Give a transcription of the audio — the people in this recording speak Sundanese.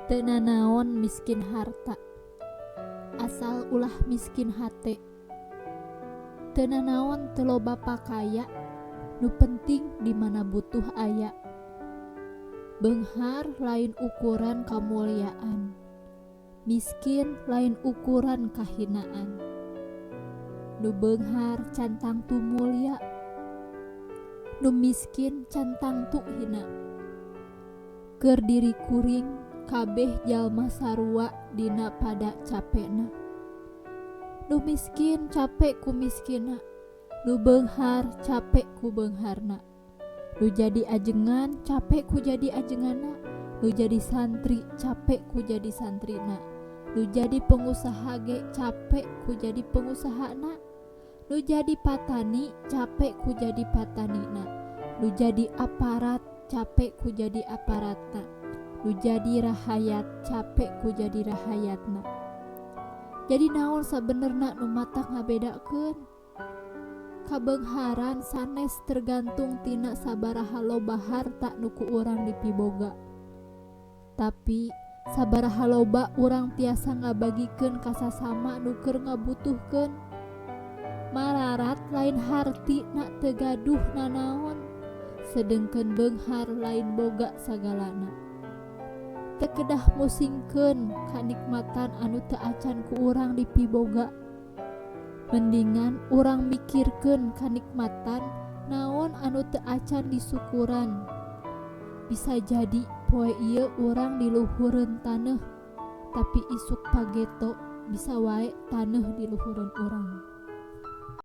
Teu nanaon miskin harta, asal ulah miskin hate. Teu nanaon teu loba pakaya, nu penting di mana butuh aya. Beunghar lain ukuran kamulyaan, miskin lain ukuran kahinaan. Nu beunghar cantang tu mulya, nu miskin cantang tu hina. Keur diri kuring kabeh jalma sarua dina pada capena. Nu miskin capek ku miskina, nu beunghar capek ku beungharna. Nu jadi ajengan capek ku jadi ajenganna, nu jadi santri capek ku jadi santrina, nu jadi pengusaha ge capek ku jadi pengusahana, nu jadi patani capek ku jadi patanina, nu jadi aparat capek ku jadi aparatna, nu jadi rahayat capek ku jadi rahayatna. Jadi naon sabenerna nu matang ngabedakeun? Kabeungharan sanes tergantung tina sabaraha loba harta nu ku urang dipiboga. Tapi sabaraha loba urang tiasa ngabagikeun ka sasama nu keur ngabutuhkeun. Mararat lain hartina teu gaduh nanaon, sedengkeun beunghar lain boga sagalana. Teu kedah musingkeun kanikmatan anu teu acan ku urang dipiboga. Mendingan urang mikirkeun kanikmatan naon anu teu acan disukuran. Bisa jadi poe ieu urang di luhureun taneuh, tapi isuk pageto bisa wae taneuh di luhureun urang.